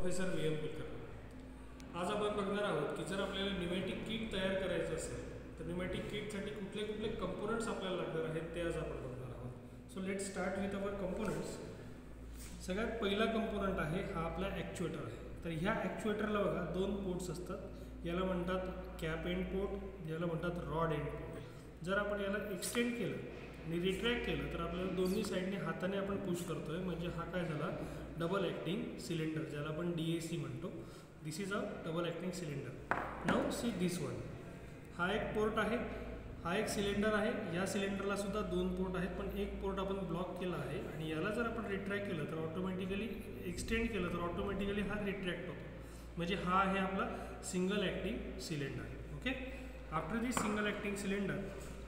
Professor VM Kulkarni. आज आपण बघणार आहोत की जर आपल्याला न्यूमॅटिक किट तयार करायचं असेल तर न्यूमॅटिक किटसाठी कुठले कुठले कंपोनंट्स आपल्याला लागणार आहेत ते आज आपण बघणार आहोत. So let's start with our components. सगळ्यात पहिला कंपोनंट आहे हा आपला ॲक्च्युएटर आहे. तर ह्या ॲक्च्युएटरला बघा दोन पोर्ट्स असतात. याला म्हणतात कॅप एंड पोर्ट, याला म्हणतात रॉड एंड पोर्ट. जर आपण याला एक्सटेंड केलं आणि रिट्रॅक्ट केलं तर आपल्याला दोन्ही साईडने हाताने आपण पुश करतोय, म्हणजे हा काय झाला डबल ॲक्टिंग सिलेंडर, ज्याला आपण DAC म्हणतो. This is a double acting cylinder. Now see this one. हा एक पोर्ट आहे, हा एक सिलेंडर आहे. या सिलेंडरला सुद्धा दोन पोर्ट आहेत, पण एक पोर्ट आपण ब्लॉक केला आहे आणि याला जर आपण रिट्रॅक्ट केलं तर ऑटोमॅटिकली एक्सटेंड केलं तर ऑटोमॅटिकली हा रिट्रॅक्ट होतो. म्हणजे हा आहे आपला single acting cylinder. Okay, after this single acting cylinder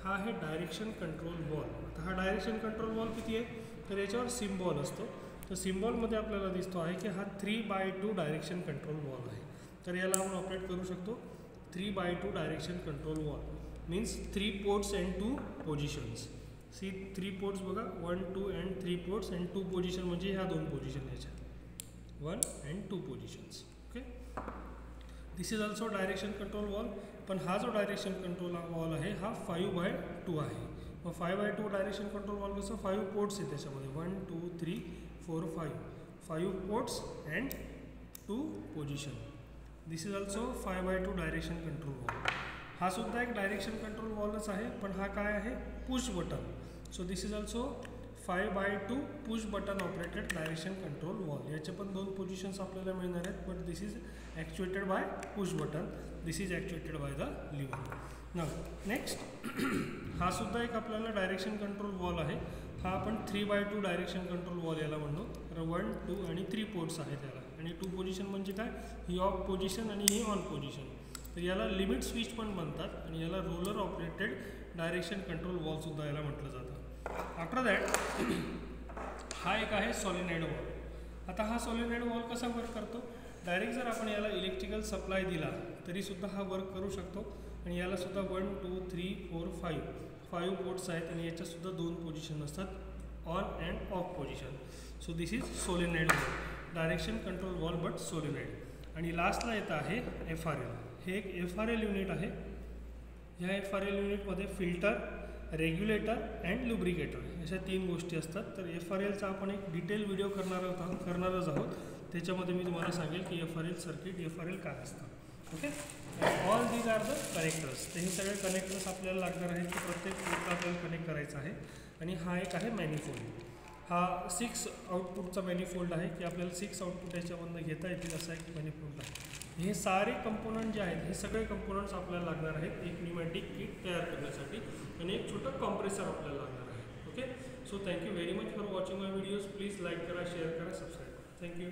हा आहे डायरेक्शन कंट्रोल वॉल. आता हा डायरेक्शन कंट्रोल वॉल किती आहे तर याच्यावर सिम्बॉल असतो. तर सिम्बॉलमध्ये आपल्याला दिसतो आहे की हा 3/2 डायरेक्शन कंट्रोल वॉल आहे. तर याला आपण ऑपरेट करू शकतो 3/2 direction control valve. Means 3 ports and 2 positions. See 3 ports बघा, 1, 2 अँड 3 पोर्ट्स अँड 2 पोझिशन, म्हणजे ह्या 2 पोझिशन याच्यात 1 and 2 positions. Okay, this is also direction control wall. पण हा जो डायरेक्शन कंट्रोल वॉल आहे हा 5/2 आहे. मग 5/2 डायरेक्शन कंट्रोल वॉल कसं 5 पोर्ट्स आहे त्याच्यामध्ये, 1, 2, 3, 4, 5 ports and 2 position. This is also 5/2 direction control wall. हा सुद्धा एक डायरेक्शन कंट्रोल वॉलच आहे, पण हा काय आहे push button. So this is also 5/2 push button operated direction control valve. याचे पण 2 पोझिशन्स आपल्याला मिळणार आहेत, but this is actuated by push button, this is actuated by the lever. Now next हा सुद्धा एक आपल्याला डायरेक्शन कंट्रोल वॉल आहे. हा आपण 3/2 डायरेक्शन कंट्रोल वॉल याला म्हणतो. तर 1, 2 आणि 3 पोर्ट्स आहेत याला. आणि 2 पोझिशन म्हणजे काय, ही ऑफ पोझिशन आणि ही ऑन पोझिशन. तर याला लिमिट स्विच पण म्हणतात आणि याला रोलर ऑपरेटेड डायरेक्शन कंट्रोल वॉलसुद्धा याला म्हटलं जातं. आफ्टर दॅट हा एक आहे सॉलिनॉइड वॉल. आता हा सॉलिनॉइड वॉल कसा वर्क करतो, डायरेक्ट जर आपण याला इलेक्ट्रिकल सप्लाय दिला तरीसुद्धा हा वर्क करू शकतो. आणि याला सुद्धा 1, 2, 3, 4, 5 पोर्ट्स आहेत आणि याच्यातसुद्धा 2 पोझिशन असतात, on and of position. So this is solenoid wall, direction control wall but solenoid. आणि लास्टला येतं आहे FRL. हे एक FRL युनिट आहे. ह्या FRL युनिटमध्ये फिल्टर, रेग्युलेटर अँड लुब्रिकेटर अशा 3 गोष्टी असतात. तर FRLचा आपण एक डिटेल व्हिडिओ करणारच आहोत. त्याच्यामध्ये मी तुम्हाला सांगेल की FRL सर्किट, FRL काय असतं. Okay, all these are the connectors. तर हे सगळे कनेक्टर्स आपल्याला लागणार आहेत की प्रत्येक पोर्टला आपल्याला कनेक्ट करायचं आहे. आणि हा एक आहे मॅनिफोल्ड. हा 6 आउटपुटचा मॅनिफोल्ड आहे की आपल्याला 6 आउटपुट याच्यामधून घेता येतील असा एक मॅनिफोल्ड आहे. हे सारे कंपोनंट जे आहेत हे सगळे कंपोनंट्स आपल्याला लागणार आहेत एक न्यूमॅटिक किट तयार करण्यासाठी. आणि एक छोटं कॉम्प्रेसर आपल्याला लागणार आहे. Okay, so thank you very much for watching my videos. Please like करा, शेअर करा, सबस्क्राईब करा. थँक्यू.